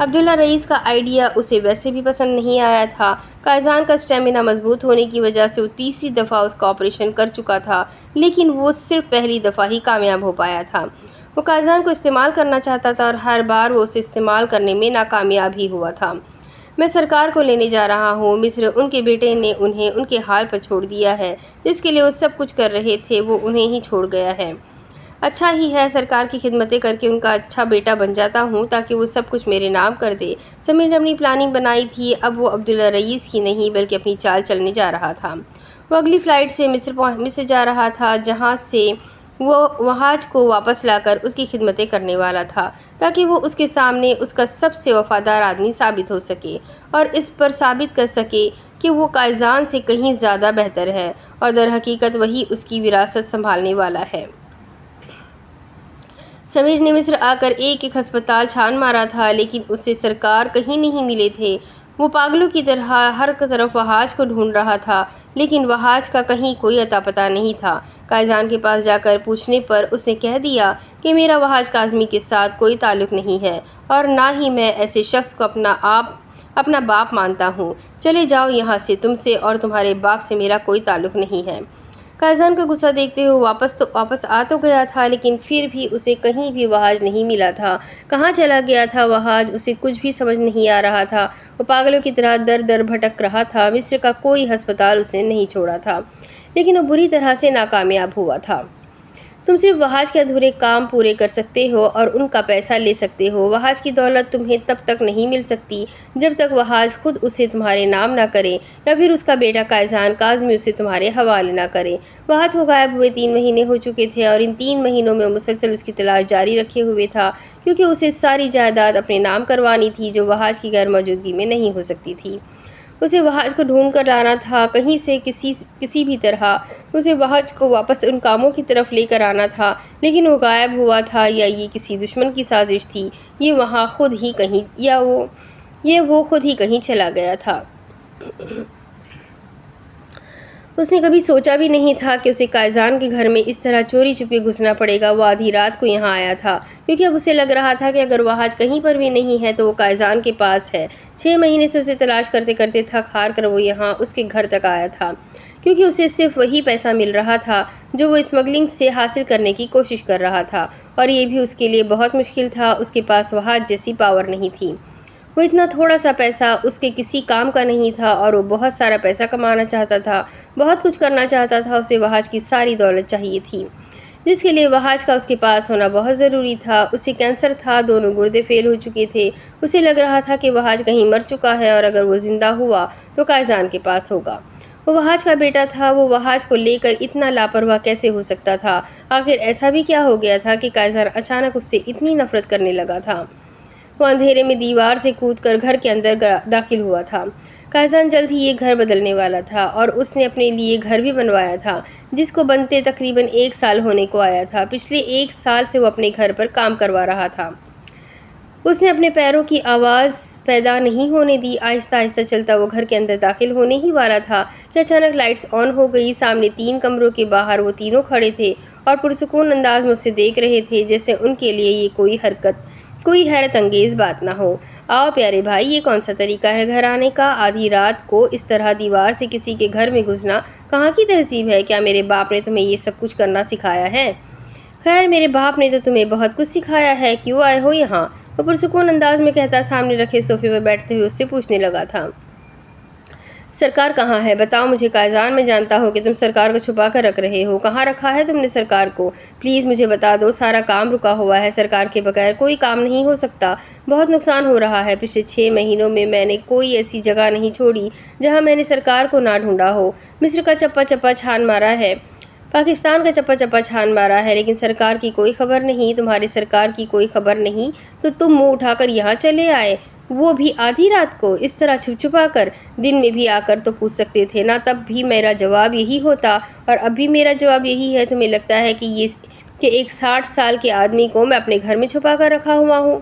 عبداللہ رئیس کا آئیڈیا اسے ویسے بھی پسند نہیں آیا تھا۔ قائزان کا اسٹیمنا مضبوط ہونے کی وجہ سے وہ تیسری دفعہ اس کا آپریشن کر چکا تھا، لیکن وہ صرف پہلی دفعہ ہی کامیاب ہو پایا تھا۔ وہ قائزان کو استعمال کرنا چاہتا تھا اور ہر بار وہ اسے استعمال کرنے میں ناکامیاب ہی ہوا تھا۔ میں سرکار کو لینے جا رہا ہوں۔ مصر ان کے بیٹے نے انہیں ان کے حال پر چھوڑ دیا ہے، جس کے لیے وہ سب کچھ کر رہے تھے وہ انہیں ہی چھوڑ گیا ہے۔ اچھا ہی ہے سرکار کی خدمتیں کر کے ان کا اچھا بیٹا بن جاتا ہوں تاکہ وہ سب کچھ میرے نام کر دے۔ سمیر نے اپنی پلاننگ بنائی تھی، اب وہ عبداللہ رئیس کی نہیں بلکہ اپنی چال چلنے جا رہا تھا۔ وہ اگلی فلائٹ سے مصر جا رہا تھا، جہاں سے وہ وہاج کو واپس لا کر اس کی خدمتیں کرنے والا تھا تاکہ وہ اس کے سامنے اس کا سب سے وفادار آدمی ثابت ہو سکے اور اس پر ثابت کر سکے کہ وہ قائزان سے کہیں زیادہ بہتر ہے اور در حقیقت وہی اس کی وراثت سنبھالنے والا ہے۔ سمیر نے مصر آ کر ایک ہسپتال چھان مارا تھا، لیکن اسے سرکار کہیں نہیں ملے تھے۔ وہ پاگلوں کی طرح ہر طرف وہاج کو ڈھونڈ رہا تھا، لیکن وہاج کا کہیں کوئی اتا پتہ نہیں تھا۔ قائزان کے پاس جا کر پوچھنے پر اس نے کہہ دیا کہ میرا وہاج کاظمی کے ساتھ کوئی تعلق نہیں ہے اور نہ ہی میں ایسے شخص کو اپنا باپ مانتا ہوں۔ چلے جاؤ یہاں سے، تم سے اور تمہارے باپ سے میرا کوئی تعلق نہیں ہے۔ قائزان کا غصہ دیکھتے ہوئے واپس آ تو گیا تھا، لیکن پھر بھی اسے کہیں بھی وہاج نہیں ملا تھا۔ کہاں چلا گیا تھا وہاج، اسے کچھ بھی سمجھ نہیں آ رہا تھا۔ وہ پاگلوں کی طرح در در بھٹک رہا تھا۔ مصر کا کوئی ہسپتال اس نے نہیں چھوڑا تھا، لیکن وہ بری طرح سے ناکامیاب ہوا تھا۔ تم صرف وہاج کے ادھورے کام پورے کر سکتے ہو اور ان کا پیسہ لے سکتے ہو۔ وہاج کی دولت تمہیں تب تک نہیں مل سکتی جب تک وہاج خود اسے تمہارے نام نہ کرے یا پھر اس کا بیٹا قائزان کاظمی اسے تمہارے حوالے نہ کرے۔ وہاج کو غائب ہوئے 3 مہینے ہو چکے تھے اور ان 3 مہینوں میں وہ مسلسل اس کی تلاش جاری رکھے ہوئے تھا، کیونکہ اسے ساری جائیداد اپنے نام کروانی تھی جو وہاج کی غیر موجودگی میں نہیں ہو سکتی تھی۔ اسے وہاج کو ڈھونڈ کر لانا تھا، کہیں سے کسی بھی طرح اسے وہاج کو واپس ان کاموں کی طرف لے کر آنا تھا، لیکن وہ غائب ہوا تھا یا یہ کسی دشمن کی سازش تھی، یہ وہ خود ہی کہیں چلا گیا تھا۔ اس نے کبھی سوچا بھی نہیں تھا کہ اسے قائزان کے گھر میں اس طرح چوری چھپے گھسنا پڑے گا۔ وہ آدھی رات کو یہاں آیا تھا کیونکہ اب اسے لگ رہا تھا کہ اگر وہاج کہیں پر بھی نہیں ہے تو وہ قائزان کے پاس ہے۔ 6 مہینے سے اسے تلاش کرتے کرتے تھک ہار کر وہ یہاں اس کے گھر تک آیا تھا، کیونکہ اسے صرف وہی پیسہ مل رہا تھا جو وہ اسمگلنگ سے حاصل کرنے کی کوشش کر رہا تھا، اور یہ بھی اس کے لیے بہت مشکل تھا۔ اس کے پاس وہاج جیسی پاور نہیں تھی۔ وہ اتنا تھوڑا سا پیسہ اس کے کسی کام کا نہیں تھا اور وہ بہت سارا پیسہ کمانا چاہتا تھا، بہت کچھ کرنا چاہتا تھا۔ اسے وہاج کی ساری دولت چاہیے تھی، جس کے لیے وہاج کا اس کے پاس ہونا بہت ضروری تھا۔ اسے کینسر تھا، دونوں گردے فیل ہو چکے تھے۔ اسے لگ رہا تھا کہ وہاج کہیں مر چکا ہے اور اگر وہ زندہ ہوا تو قائزان کے پاس ہوگا۔ وہ وہاج کا بیٹا تھا، وہ وہاج کو لے کر اتنا لاپرواہ کیسے ہو سکتا تھا؟ آخر ایسا بھی کیا ہو گیا تھا کہ قائزان اچانک اس سے اتنی نفرت کرنے لگا تھا؟ وہ اندھیرے میں دیوار سے کود کر گھر کے اندر داخل ہوا تھا۔ قائزان جلد ہی یہ گھر بدلنے والا تھا اور اس نے اپنے لیے گھر بھی بنوایا تھا، جس کو بنتے تقریباً 1 سال ہونے کو آیا تھا۔ پچھلے 1 سال سے وہ اپنے گھر پر کام کروا رہا تھا۔ اس نے اپنے پیروں کی آواز پیدا نہیں ہونے دی۔ آہستہ آہستہ چلتا وہ گھر کے اندر داخل ہونے ہی والا تھا کہ اچانک لائٹس آن ہو گئی۔ سامنے 3 کمروں کے باہر وہ تینوں کھڑے تھے اور پرسکون انداز میں اسے دیکھ رہے تھے، جیسے ان کے لیے یہ کوئی حیرت انگیز بات نہ ہو۔ آؤ پیارے بھائی، یہ کون سا طریقہ ہے گھر آنے کا؟ آدھی رات کو اس طرح دیوار سے کسی کے گھر میں گھسنا کہاں کی تہذیب ہے؟ کیا میرے باپ نے تمہیں یہ سب کچھ کرنا سکھایا ہے؟ خیر، میرے باپ نے تو تمہیں بہت کچھ سکھایا ہے، کیوں آئے ہو یہاں؟ وہ پرسکون انداز میں کہتا سامنے رکھے صوفے پر بیٹھتے ہوئے اس سے پوچھنے لگا تھا۔ سرکار کہاں ہے؟ بتاؤ مجھے قائزان، میں جانتا ہوں کہ تم سرکار کو چھپا کر رکھ رہے ہو۔ کہاں رکھا ہے تم نے سرکار کو؟ پلیز مجھے بتا دو، سارا کام رکا ہوا ہے، سرکار کے بغیر کوئی کام نہیں ہو سکتا، بہت نقصان ہو رہا ہے۔ پچھلے 6 مہینوں میں نے کوئی ایسی جگہ نہیں چھوڑی جہاں میں نے سرکار کو نہ ڈھونڈا ہو۔ مصر کا چپا چپا چھان مارا ہے، پاکستان کا چپا چپا چھان مارا ہے، لیکن سرکار کی کوئی خبر نہیں۔ تمہارے سرکار کی کوئی خبر نہیں تو تم منہ اٹھا کر یہاں چلے آئے، وہ بھی آدھی رات کو، اس طرح چھپ چھپا کر۔ دن میں بھی آ کر تو پوچھ سکتے تھے نا، تب بھی میرا جواب یہی ہوتا، اور اب بھی میرا جواب یہی ہے۔ تمہیں لگتا ہے کہ ایک 60 سال کے آدمی کو میں اپنے گھر میں چھپا کر رکھا ہوا ہوں؟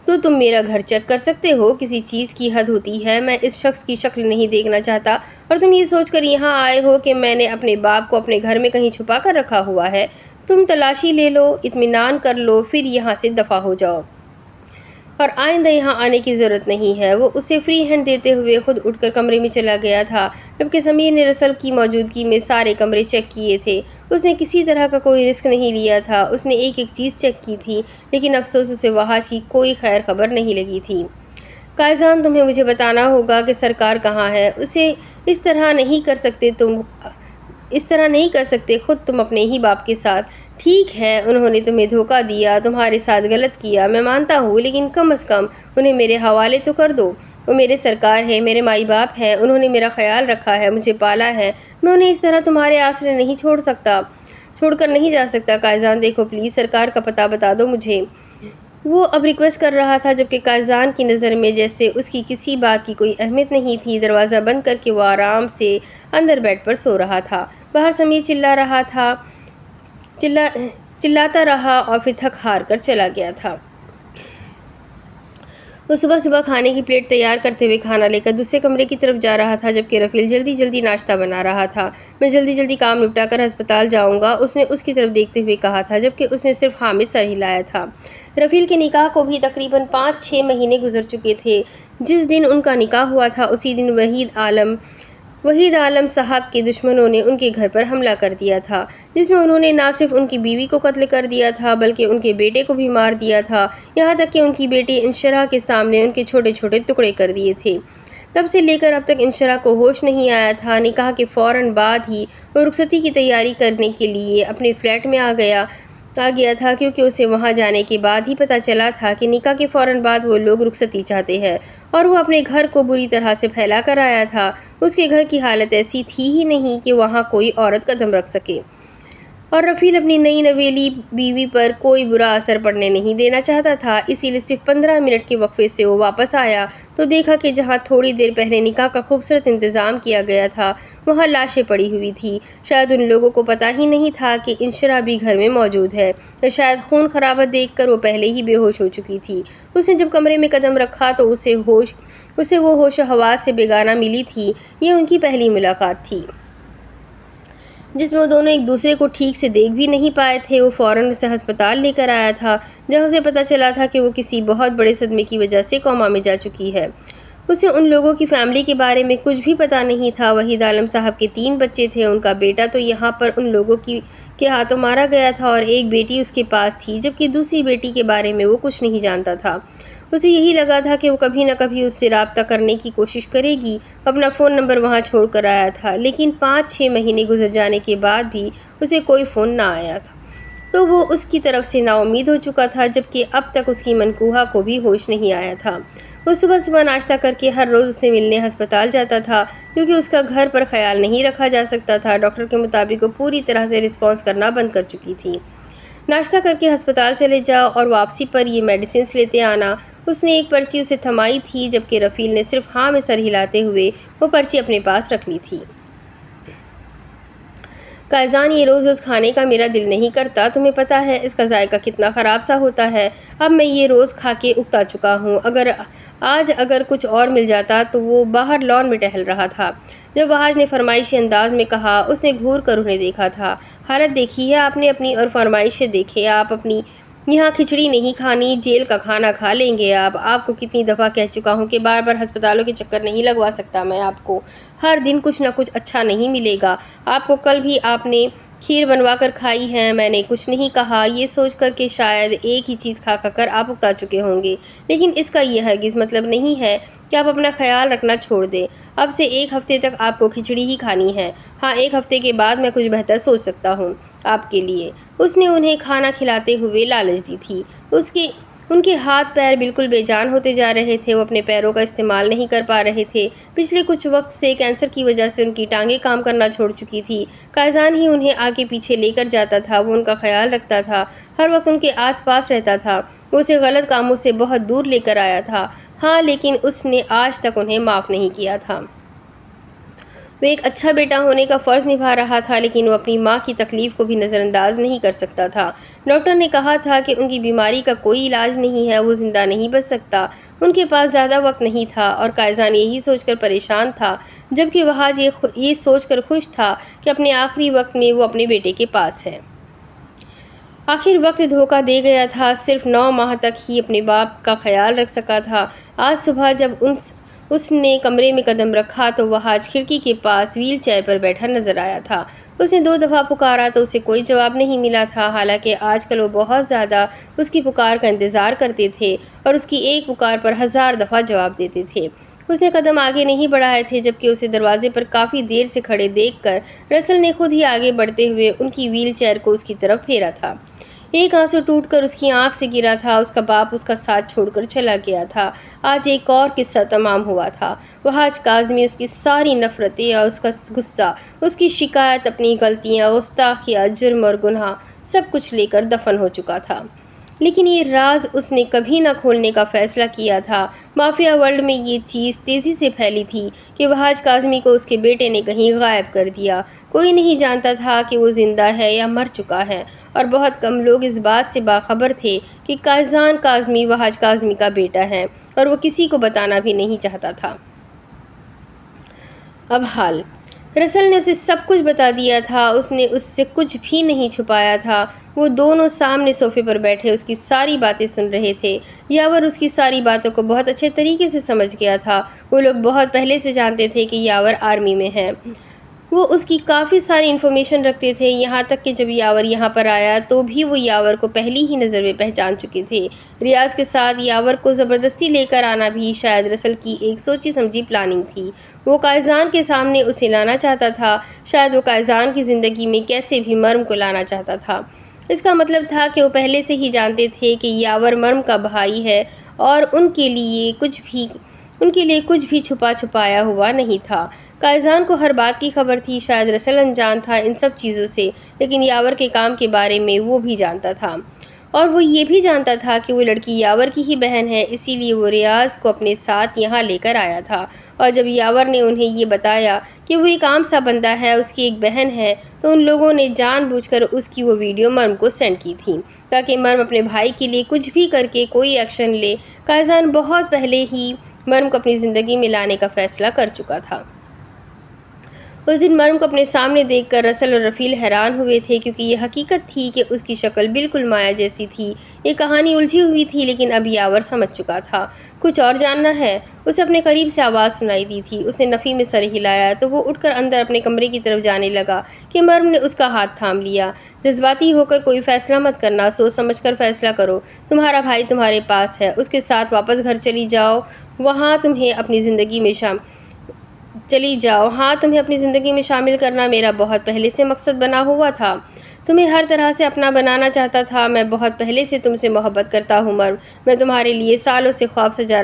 تو تم میرا گھر چیک کر سکتے ہو، کسی چیز کی حد ہوتی ہے۔ میں اس شخص کی شکل نہیں دیکھنا چاہتا اور تم یہ سوچ کر یہاں آئے ہو کہ میں نے اپنے باپ کو اپنے گھر میں کہیں چھپا کر رکھا ہوا ہے۔ تم تلاشی لے لو، اطمینان کر لو، پھر یہاں سے دفع ہو جاؤ۔ اور آئندہ یہاں آنے کی ضرورت نہیں ہے۔ وہ اسے فری ہینڈ دیتے ہوئے خود اٹھ کر کمرے میں چلا گیا تھا، جبکہ سمیر نے رسل کی موجودگی میں سارے کمرے چیک کیے تھے۔ اس نے کسی طرح کا کوئی رسک نہیں لیا تھا، اس نے ایک ایک چیز چیک کی تھی، لیکن افسوس اسے وحاش کی کوئی خیر خبر نہیں لگی تھی۔ قائزان، تمہیں مجھے بتانا ہوگا کہ سرکار کہاں ہے۔ اسے اس طرح نہیں کر سکتے خود تم اپنے ہی باپ کے ساتھ۔ ٹھیک ہے، انہوں نے تمہیں دھوکہ دیا، تمہارے ساتھ غلط کیا، میں مانتا ہوں، لیکن کم از کم انہیں میرے حوالے تو کر دو۔ وہ میرے سرکار ہیں، میرے مائی باپ ہیں، انہوں نے میرا خیال رکھا ہے، مجھے پالا ہے، میں انہیں اس طرح تمہارے آسرے نہیں چھوڑ کر نہیں جا سکتا۔ قائزان، دیکھو پلیز، سرکار کا پتہ بتا دو مجھے۔ وہ اب ریکویسٹ کر رہا تھا، جبکہ قائزان کی نظر میں جیسے اس کی کسی بات کی کوئی اہمیت نہیں تھی۔ دروازہ بند کر کے وہ آرام سے اندر بیڈ پر سو رہا تھا۔ باہر سمیر چلاتا رہا اور پھر تھک ہار کر چلا گیا تھا۔ وہ صبح کھانے کی پلیٹ تیار کرتے ہوئے کھانا لے کر دوسرے کمرے کی طرف جا رہا تھا، جبکہ رفیل جلدی ناشتہ بنا رہا تھا۔ میں جلدی کام نپٹا کر ہسپتال جاؤں گا، اس نے اس کی طرف دیکھتے ہوئے کہا تھا، جبکہ اس نے صرف ہاں میں سر ہلایا تھا۔ رفیل کے نکاح کو بھی تقریباً 5-6 مہینے گزر چکے تھے۔ جس دن ان کا نکاح ہوا تھا اسی دن وحید عالم صاحب کے دشمنوں نے ان کے گھر پر حملہ کر دیا تھا، جس میں انہوں نے نہ صرف ان کی بیوی کو قتل کر دیا تھا بلکہ ان کے بیٹے کو بھی مار دیا تھا، یہاں تک کہ ان کی بیٹی انشرا کے سامنے ان کے چھوٹے ٹکڑے کر دیے تھے۔ تب سے لے کر اب تک انشرا کو ہوش نہیں آیا تھا۔ نکاح کے فوراً بعد ہی وہ رخصتی کی تیاری کرنے کے لیے اپنے فلیٹ میں آ گیا تھا، کیونکہ اسے وہاں جانے کے بعد ہی پتہ چلا تھا کہ نکاح کے فوراً بعد وہ لوگ رخصتی چاہتے ہیں، اور وہ اپنے گھر کو بری طرح سے پھیلا کر آیا تھا۔ اس کے گھر کی حالت ایسی تھی ہی نہیں کہ وہاں کوئی عورت قدم رکھ سکے، اور رفیل اپنی نئی نویلی بیوی پر کوئی برا اثر پڑنے نہیں دینا چاہتا تھا۔ اسی لیے صرف 15 منٹ کے وقفے سے وہ واپس آیا تو دیکھا کہ جہاں تھوڑی دیر پہلے نکاح کا خوبصورت انتظام کیا گیا تھا، وہاں لاشیں پڑی ہوئی تھیں۔ شاید ان لوگوں کو پتہ ہی نہیں تھا کہ انشرا بھی گھر میں موجود ہے، یا شاید خون خرابت دیکھ کر وہ پہلے ہی بے ہوش ہو چکی تھی۔ اس نے جب کمرے میں قدم رکھا تو اسے وہ ہوش و حواس سے بیگانہ ملی تھی۔ یہ ان کی پہلی ملاقات تھی جس میں وہ دونوں ایک دوسرے کو ٹھیک سے دیکھ بھی نہیں پائے تھے۔ وہ فوراً اسے ہسپتال لے کر آیا تھا، جہاں اسے پتہ چلا تھا کہ وہ کسی بہت بڑے صدمے کی وجہ سے کوما میں جا چکی ہے۔ اسے ان لوگوں کی فیملی کے بارے میں کچھ بھی پتہ نہیں تھا۔ وحید عالم صاحب کے 3 بچے تھے، ان کا بیٹا تو یہاں پر ان لوگوں کے ہاتھوں مارا گیا تھا، اور ایک بیٹی اس کے پاس تھی، جبکہ دوسری بیٹی کے بارے میں وہ کچھ نہیں جانتا تھا۔ اسے یہی لگا تھا کہ وہ کبھی نہ کبھی اس سے رابطہ کرنے کی کوشش کرے گی، اپنا فون نمبر وہاں چھوڑ کر آیا تھا، لیکن 5-6 مہینے گزر جانے کے بعد بھی اسے کوئی فون نہ آیا تھا، تو وہ اس کی طرف سے نا امید ہو چکا تھا، جبکہ اب تک اس کی منکوحہ کو بھی ہوش نہیں آیا تھا۔ وہ صبح ناشتہ کر کے ہر روز اسے ملنے ہسپتال جاتا تھا، کیونکہ اس کا گھر پر خیال نہیں رکھا جا سکتا تھا۔ ڈاکٹر کے مطابق وہ پوری طرح سے رسپانس کرنا بند کر چکی تھی۔ ناشتہ کر کے ہسپتال چلے جاؤ اور واپسی پر یہ میڈیسنز لیتے آنا۔ اس نے ایک پرچی اسے تھمائی تھی، جبکہ رفیل نے صرف ہاں میں سر ہلاتے ہوئے وہ پرچی اپنے پاس رکھ لی تھی۔ قائزان، یہ روز کھانے کا میرا دل نہیں کرتا، تمہیں پتہ ہے اس کا ذائقہ کتنا خراب سا ہوتا ہے۔ اب میں یہ روز کھا کے اکتا چکا ہوں۔ اگر کچھ اور مل جاتا تو۔ وہ باہر لان میں ٹہل رہا تھا جب وحاش نے فرمائشی انداز میں کہا۔ اس نے گھور کر انہیں دیکھا تھا۔ حالت دیکھی ہے آپ نے اپنی، اور فرمائشیں دیکھیں آپ اپنی۔ یہاں کھچڑی نہیں کھانی، جیل کا کھانا کھا لیں گے آپ کو کتنی دفعہ کہہ چکا ہوں کہ بار بار ہسپتالوں کے چکر نہیں لگوا سکتا میں آپ کو۔ ہر دن کچھ نہ کچھ اچھا نہیں ملے گا آپ کو۔ کل بھی آپ نے کھیر بنوا کر کھائی ہے، میں نے کچھ نہیں کہا، یہ سوچ کر کہ شاید ایک ہی چیز کھا کر آپ اکتا چکے ہوں گے، لیکن اس کا یہ ہرگز مطلب نہیں ہے کہ آپ اپنا خیال رکھنا چھوڑ دیں۔ اب سے 1 ہفتے تک آپ کو کھچڑی ہی کھانی ہے۔ ہاں، 1 ہفتے کے بعد میں کچھ بہتر سوچ سکتا ہوں آپ کے لیے۔ اس نے انہیں کھانا کھلاتے ہوئے لالچ دی تھی۔ ان کے ہاتھ پیر بالکل بے جان ہوتے جا رہے تھے، وہ اپنے پیروں کا استعمال نہیں کر پا رہے تھے۔ پچھلے کچھ وقت سے کینسر کی وجہ سے ان کی ٹانگیں کام کرنا چھوڑ چکی تھی۔ قائزان ہی انہیں آگے پیچھے لے کر جاتا تھا، وہ ان کا خیال رکھتا تھا، ہر وقت ان کے آس پاس رہتا تھا، وہ اسے غلط کاموں سے بہت دور لے کر آیا تھا۔ ہاں، لیکن اس نے آج تک انہیں معاف نہیں کیا تھا۔ وہ ایک اچھا بیٹا ہونے کا فرض نبھا رہا تھا، لیکن وہ اپنی ماں کی تکلیف کو بھی نظر انداز نہیں کر سکتا تھا۔ ڈاکٹر نے کہا تھا کہ ان کی بیماری کا کوئی علاج نہیں ہے، وہ زندہ نہیں بچ سکتا۔ ان کے پاس زیادہ وقت نہیں تھا، اور قائزان یہی سوچ کر پریشان تھا، جبکہ وحاش یہ سوچ کر خوش تھا کہ اپنے آخری وقت میں وہ اپنے بیٹے کے پاس ہے۔ آخر وقت دھوکہ دے گیا تھا، صرف 9 ماہ تک ہی اپنے باپ کا خیال رکھ سکا تھا۔ آج صبح جب اس نے کمرے میں قدم رکھا تو وہ آج کھڑکی کے پاس ویل چیئر پر بیٹھا نظر آیا تھا۔ اس نے 2 دفعہ پکارا تو اسے کوئی جواب نہیں ملا تھا، حالانکہ آج کل وہ بہت زیادہ اس کی پکار کا انتظار کرتے تھے اور اس کی ایک پکار پر 1000 دفعہ جواب دیتے تھے۔ اس نے قدم آگے نہیں بڑھائے تھے جبکہ اسے دروازے پر کافی دیر سے کھڑے دیکھ کر رسل نے خود ہی آگے بڑھتے ہوئے ان کی ویل چیئر کو اس کی طرف پھیرا تھا۔ ایک آنسو ٹوٹ کر اس کی آنکھ سے گرا تھا۔ اس کا باپ اس کا ساتھ چھوڑ کر چلا گیا تھا۔ آج ایک اور قصہ تمام ہوا تھا۔ وہ آج کاظمی اس کی ساری نفرتیں اور اس کا غصہ، اس کی شکایت، اپنی غلطیاں، گستاخیاں، جرم اور گناہ سب کچھ لے کر دفن ہو چکا تھا۔ لیکن یہ راز اس نے کبھی نہ کھولنے کا فیصلہ کیا تھا۔ مافیا ورلڈ میں یہ چیز تیزی سے پھیلی تھی کہ وحاج کاظمی کو اس کے بیٹے نے کہیں غائب کر دیا۔ کوئی نہیں جانتا تھا کہ وہ زندہ ہے یا مر چکا ہے، اور بہت کم لوگ اس بات سے باخبر تھے کہ قائزان کاظمی وحاج کاظمی کا بیٹا ہے، اور وہ کسی کو بتانا بھی نہیں چاہتا تھا۔ اب حال رسل نے اسے سب کچھ بتا دیا تھا۔ اس نے اس سے کچھ بھی نہیں چھپایا تھا۔ وہ دونوں سامنے صوفے پر بیٹھے اس کی ساری باتیں سن رہے تھے۔ یاور اس کی ساری باتوں کو بہت اچھے طریقے سے سمجھ گیا تھا۔ وہ لوگ بہت پہلے سے جانتے تھے کہ یاور آرمی میں ہے۔ وہ اس کی کافی ساری انفارمیشن رکھتے تھے، یہاں تک کہ جب یاور یہاں پر آیا تو بھی وہ یاور کو پہلی ہی نظر میں پہچان چکے تھے۔ ریاض کے ساتھ یاور کو زبردستی لے کر آنا بھی شاید رسل کی ایک سوچی سمجھی پلاننگ تھی۔ وہ قائزان کے سامنے اسے لانا چاہتا تھا، شاید وہ قائزان کی زندگی میں کیسے بھی مرم کو لانا چاہتا تھا۔ اس کا مطلب تھا کہ وہ پہلے سے ہی جانتے تھے کہ یاور مرم کا بھائی ہے اور ان کے لیے کچھ بھی چھپایا ہوا نہیں تھا۔ قائزان کو ہر بات کی خبر تھی، شاید رسل انجان تھا ان سب چیزوں سے، لیکن یاور کے کام کے بارے میں وہ بھی جانتا تھا، اور وہ یہ بھی جانتا تھا کہ وہ لڑکی یاور کی ہی بہن ہے، اسی لیے وہ ریاض کو اپنے ساتھ یہاں لے کر آیا تھا۔ اور جب یاور نے انہیں یہ بتایا کہ وہ ایک عام سا بندہ ہے، اس کی ایک بہن ہے، تو ان لوگوں نے جان بوجھ کر اس کی وہ ویڈیو مرم کو سینڈ کی تھی تاکہ مرم اپنے بھائی کے لیے کچھ بھی کر کے کوئی ایکشن لے۔ قائزان بہت پہلے ہی مرم کو اپنی زندگی میں لانے کا فیصلہ کر چکا تھا۔ اس دن مرم کو اپنے سامنے دیکھ کر رسل اور رفیل حیران ہوئے تھے، کیونکہ یہ حقیقت تھی کہ اس کی شکل بالکل مایا جیسی تھی۔ یہ کہانی الجھی ہوئی تھی، لیکن اب یاور سمجھ چکا تھا۔ کچھ اور جاننا ہے؟ اسے اپنے قریب سے آواز سنائی دی تھی۔ اس نے نفی میں سر ہلایا تو وہ اٹھ کر اندر اپنے کمرے کی طرف جانے لگا کہ مرم نے اس کا ہاتھ تھام لیا۔ جذباتی ہو کر کوئی فیصلہ مت کرنا، سوچ سمجھ کر فیصلہ کرو۔ تمہارا بھائی تمہارے پاس ہے، اس کے ساتھ واپس گھر چلی جاؤ، وہاں تمہیں اپنی زندگی میں شامل کرنا میرا بہت پہلے سے مقصد بنا ہوا تھا۔ تمہیں ہر طرح سے اپنا بنانا چاہتا تھا۔ میں بہت پہلے سے تم سے محبت کرتا ہوں مرم۔ میں تمہارے لیے سالوں سے خواب سجا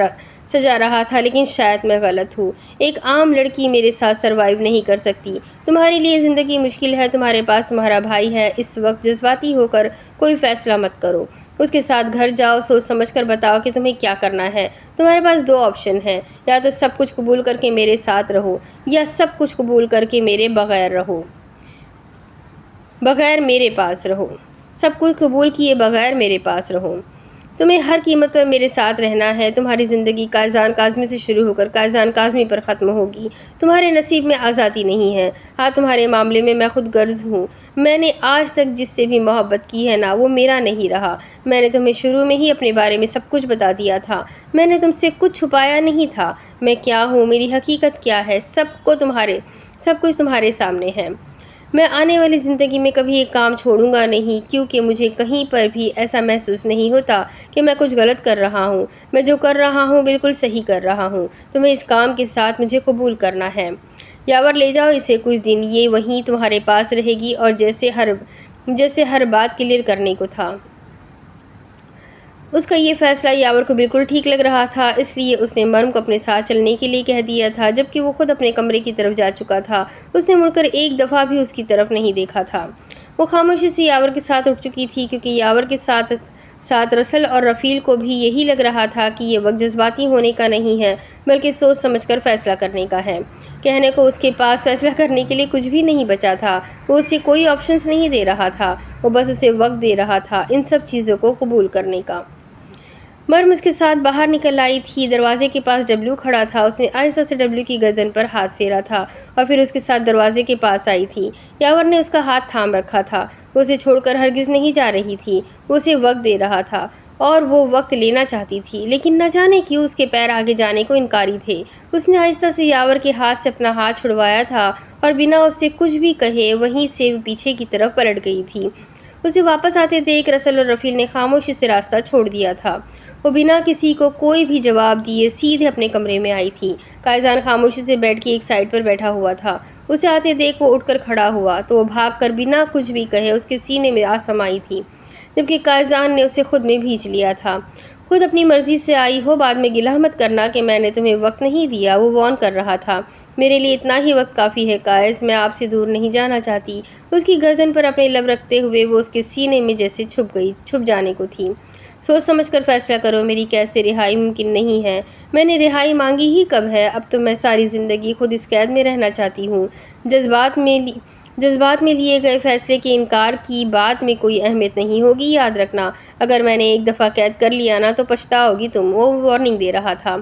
رہا تھا، لیکن شاید میں غلط ہوں۔ ایک عام لڑکی میرے ساتھ سروائیو نہیں کر سکتی۔ تمہارے لیے زندگی مشکل ہے، تمہارے پاس تمہارا بھائی ہے۔ اس وقت جذباتی ہو کر کوئی فیصلہ مت کرو۔ اس کے ساتھ گھر جاؤ، سوچ سمجھ کر بتاؤ کہ تمہیں کیا کرنا ہے۔ تمہارے پاس 2 آپشن ہیں، یا تو سب کچھ قبول کر کے میرے ساتھ رہو، یا سب کچھ قبول کر کے میرے بغیر میرے پاس رہو۔ سب کچھ قبول کیے بغیر میرے پاس رہو۔ تمہیں ہر قیمت پر میرے ساتھ رہنا ہے۔ تمہاری زندگی قائزان کاظمی سے شروع ہو کر قائزان کاظمی پر ختم ہوگی۔ تمہارے نصیب میں آزادی نہیں ہے۔ ہاں، تمہارے معاملے میں میں خود غرض ہوں۔ میں نے آج تک جس سے بھی محبت کی ہے نا، وہ میرا نہیں رہا۔ میں نے تمہیں شروع میں ہی اپنے بارے میں سب کچھ بتا دیا تھا۔ میں نے تم سے کچھ چھپایا نہیں تھا۔ میں کیا ہوں، میری حقیقت کیا ہے، سب کچھ تمہارے سامنے ہے۔ میں آنے والی زندگی میں کبھی ایک کام چھوڑوں گا نہیں، کیونکہ مجھے کہیں پر بھی ایسا محسوس نہیں ہوتا کہ میں کچھ غلط کر رہا ہوں۔ میں جو کر رہا ہوں بالکل صحیح کر رہا ہوں۔ تمہیں اس کام کے ساتھ مجھے قبول کرنا ہے۔ یاور لے جاؤ اسے کچھ دن، یہ وہیں تمہارے پاس رہے گی، اور جیسے ہر بات کلیئر کرنے کو تھا۔ اس کا یہ فیصلہ یاور کو بالکل ٹھیک لگ رہا تھا، اس لیے اس نے مرم کو اپنے ساتھ چلنے کے لیے کہہ دیا تھا، جبکہ وہ خود اپنے کمرے کی طرف جا چکا تھا۔ اس نے مڑ کر ایک دفعہ بھی اس کی طرف نہیں دیکھا تھا۔ وہ خاموشی سے یاور کے ساتھ اٹھ چکی تھی، کیونکہ یاور کے ساتھ رسل اور رفیل کو بھی یہی لگ رہا تھا کہ یہ وقت جذباتی ہونے کا نہیں ہے، بلکہ سوچ سمجھ کر فیصلہ کرنے کا ہے۔ کہنے کو اس کے پاس فیصلہ کرنے کے لیے کچھ بھی نہیں بچا تھا۔ وہ اسے کوئی آپشنز نہیں دے رہا تھا، وہ بس اسے وقت دے رہا تھا ان سب چیزوں کو قبول کرنے کا۔ مرم اس کے ساتھ باہر نکل آئی تھی۔ دروازے کے پاس ڈبلیو کھڑا تھا۔ اس نے آہستہ سے ڈبلیو کی گردن پر ہاتھ پھیرا تھا اور پھر اس کے ساتھ دروازے کے پاس آئی تھی۔ یاور نے اس کا ہاتھ تھام رکھا تھا۔ وہ اسے چھوڑ کر ہرگز نہیں جا رہی تھی۔ وہ اسے وقت دے رہا تھا اور وہ وقت لینا چاہتی تھی، لیکن نہ جانے کیوں اس کے پیر آگے جانے کو انکاری تھے۔ اس نے آہستہ سے یاور کے ہاتھ سے اپنا ہاتھ چھڑوایا تھا اور بنا اس سے کچھ بھی کہے وہیں سے وہ پیچھے کی طرف پلٹ گئی تھی۔ اسے واپس آتے دیکھ رسل اور رفیل نے خاموشی سے راستہ چھوڑ دیا تھا۔ وہ بنا کسی کو کوئی بھی جواب دیے سیدھے اپنے کمرے میں آئی تھی۔ قائزان خاموشی سے بیڈ کی ایک سائڈ پر بیٹھا ہوا تھا۔ اسے آتے دیکھ وہ اٹھ کر کھڑا ہوا تو وہ بھاگ کر بنا کچھ بھی کہے اس کے سینے میں آ سمائی تھی، جبکہ قائزان نے اسے خود میں بھیج لیا تھا۔ خود اپنی مرضی سے آئی ہو، بعد میں گلہ مت کرنا کہ میں نے تمہیں وقت نہیں دیا۔ وہ وارن کر رہا تھا، میرے لیے اتنا ہی وقت کافی ہے قائز، میں آپ سے دور نہیں جانا چاہتی۔ اس کی گردن پر اپنے لب رکھتے ہوئے وہ اس کے سینے میں جیسے چھپ جانے کو تھی۔ سوچ سمجھ کر فیصلہ کرو، میری قید سے رہائی ممکن نہیں ہے۔ میں نے رہائی مانگی ہی کب ہے؟ اب تو میں ساری زندگی خود اس قید میں رہنا چاہتی ہوں۔ جذبات میں لیے گئے فیصلے کے انکار کی بات میں کوئی اہمیت نہیں ہوگی، یاد رکھنا۔ اگر میں نے ایک دفعہ قید کر لیا نا تو پچھتاؤ گی تم۔ وہ وارننگ دے رہا تھا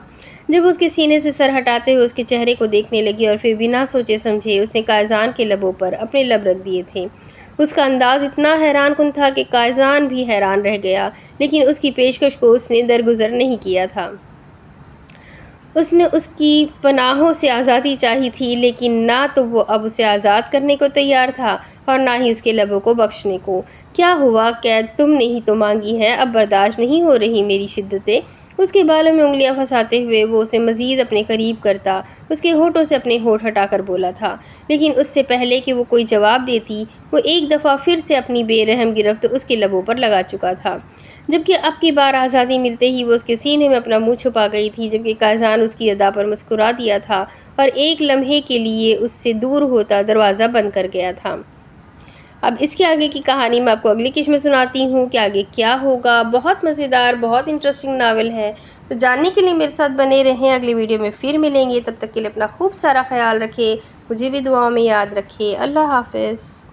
جب اس کے سینے سے سر ہٹاتے ہوئے اس کے چہرے کو دیکھنے لگی اور پھر بنا سوچے سمجھے اس نے قائزان کے لبوں پر اپنے لب رکھ دیے تھے۔ اس کا انداز اتنا حیران کن تھا کہ قائزان بھی حیران رہ گیا، لیکن اس کی پیشکش کو اس نے درگزر نہیں کیا تھا۔ اس نے اس کی پناہوں سے آزادی چاہی تھی، لیکن نہ تو وہ اب اسے آزاد کرنے کو تیار تھا اور نہ ہی اس کے لبوں کو بخشنے کو۔ کیا ہوا؟ قید تم نے ہی تو مانگی ہے، اب برداشت نہیں ہو رہی میری شدتیں؟ اس کے بالوں میں انگلیاں پھنساتے ہوئے وہ اسے مزید اپنے قریب کرتا اس کے ہونٹوں سے اپنے ہونٹ ہٹا کر بولا تھا، لیکن اس سے پہلے کہ وہ کوئی جواب دیتی وہ ایک دفعہ پھر سے اپنی بے رحم گرفت اس کے لبوں پر لگا چکا تھا، جبکہ اب کی بار آزادی ملتے ہی وہ اس کے سینے میں اپنا منہ چھپا گئی تھی، جبکہ قائزان اس کی ادا پر مسکرا دیا تھا اور ایک لمحے کے لیے اس سے دور ہوتا دروازہ بند کر گیا تھا۔ اب اس کے آگے کی کہانی میں آپ کو اگلی قسط میں سناتی ہوں کہ آگے کیا ہوگا۔ بہت مزیدار، بہت انٹرسٹنگ ناول ہے، تو جاننے کے لیے میرے ساتھ بنے رہیں۔ اگلی ویڈیو میں پھر ملیں گے، تب تک کے لیے اپنا خوب سارا خیال رکھیں، مجھے بھی دعاؤں میں یاد رکھیں۔ اللہ حافظ۔